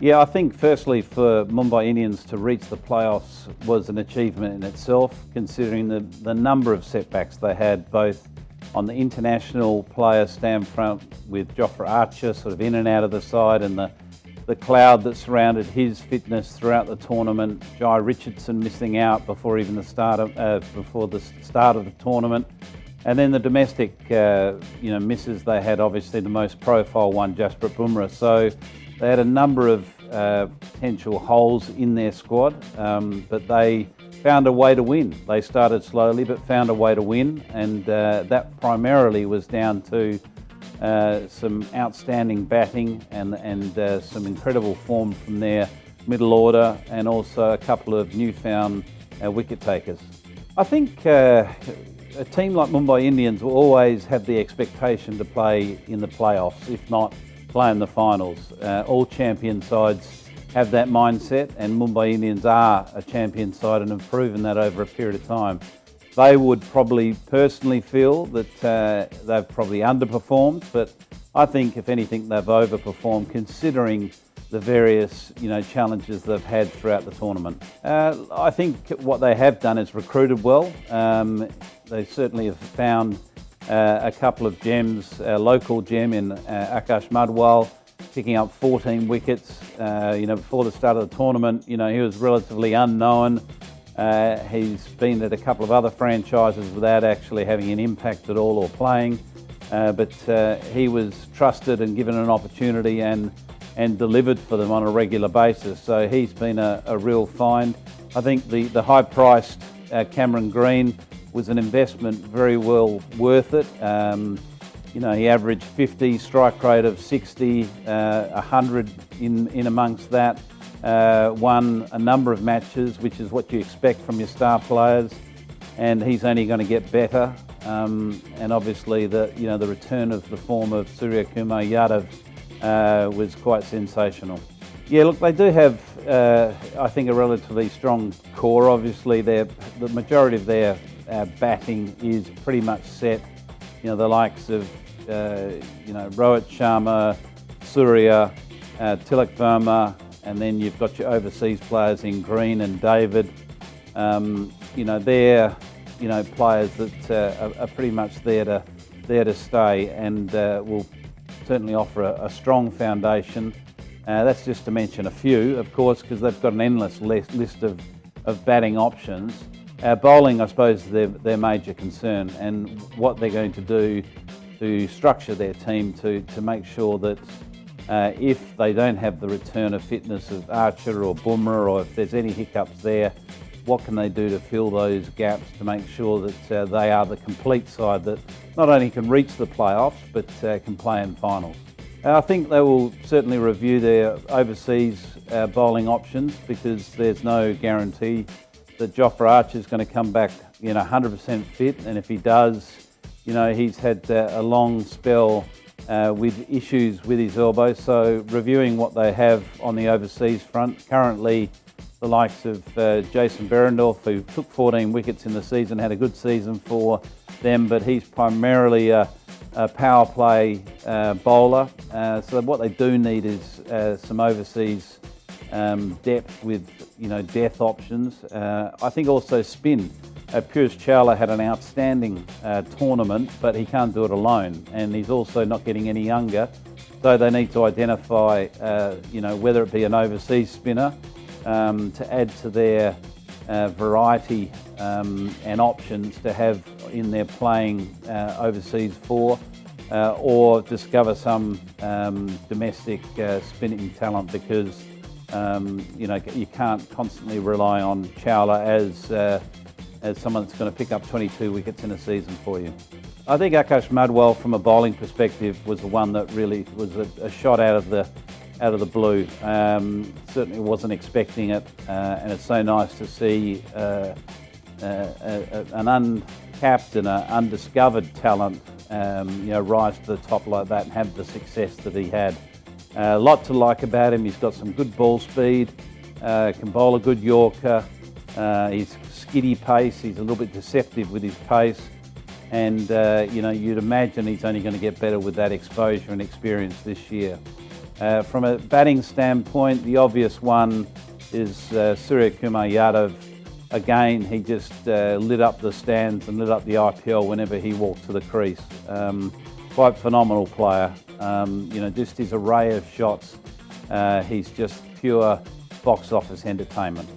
Yeah, I think firstly for Mumbai Indians to reach the playoffs was an achievement in itself, considering the number of setbacks they had, both on the international player standpoint with Jofra Archer sort of in and out of the side, and the cloud that surrounded his fitness throughout the tournament. Jai Richardson missing out before the start of the tournament. And then the domestic, misses they had, obviously the most profile one, Jasprit Bumrah. So they had a number of potential holes in their squad, but they found a way to win. They started slowly, but found a way to win, and that primarily was down to some outstanding batting and some incredible form from their middle order, and also a couple of newfound wicket takers. I think a team like Mumbai Indians will always have the expectation to play in the playoffs, if not play in the finals. All champion sides have that mindset, and Mumbai Indians are a champion side and have proven that over a period of time. They would probably personally feel that they've probably underperformed, but I think if anything they've overperformed, considering the various challenges they've had throughout the tournament. I think what they have done is recruited well. They certainly have found a couple of gems, a local gem in Akash Madhwal, picking up 14 wickets. Before the start of the tournament, he was relatively unknown. He's been at a couple of other franchises without actually having an impact at all or playing, but he was trusted and given an opportunity and delivered for them on a regular basis. So he's been a real find. I think the high-priced Cameron Green was an investment very well worth it. He averaged 50, strike rate of 60, 100 in amongst that. Won a number of matches, which is what you expect from your star players, and he's only going to get better. And obviously the return of the form of Surya Kumar Yadav was quite sensational. Yeah, look, they do have, I think, a relatively strong core. Obviously, the majority of their batting is pretty much set. The likes of, Rohit Sharma, Surya, Tilak Verma, and then you've got your overseas players in Green and David. They're, players that are pretty much there to stay, and will certainly offer a strong foundation. That's just to mention a few, of course, because they've got an endless list of batting options. Bowling, I suppose, is their major concern, and what they're going to do to structure their team to make sure that if they don't have the return of fitness of Archer or Bumrah, or if there's any hiccups there, what can they do to fill those gaps to make sure that they are the complete side that not only can reach the playoffs, but can play in finals. I think they will certainly review their overseas bowling options, because there's no guarantee that Jofra Archer is going to come back 100% fit, and if he does, he's had a long spell with issues with his elbow. So reviewing what they have on the overseas front, currently the likes of Jason Behrendorff, who took 14 wickets in the season, had a good season for them, but he's primarily a power play bowler. So what they do need is some overseas depth with death options. I think also spin. Piyush Chawla had an outstanding tournament, but he can't do it alone, and he's also not getting any younger. So they need to identify, whether it be an overseas spinner to add to their variety and options to have in their playing overseas for, or discover some domestic spinning talent, because you can't constantly rely on Chawla as someone that's going to pick up 22 wickets in a season for you. I think Akash Madhwal, from a bowling perspective, was the one that really was a shot out of the blue. Certainly wasn't expecting it, and it's so nice to see an uncapped and an undiscovered talent rise to the top like that and have the success that he had. A lot to like about him. He's got some good ball speed, can bowl a good Yorker. He's skiddy pace. He's a little bit deceptive with his pace, and you'd imagine he's only going to get better with that exposure and experience this year. From a batting standpoint, the obvious one is Surya Kumar Yadav. Again, he just lit up the stands and lit up the IPL whenever he walked to the crease. Quite phenomenal player. Just his array of shots. He's just pure box office entertainment.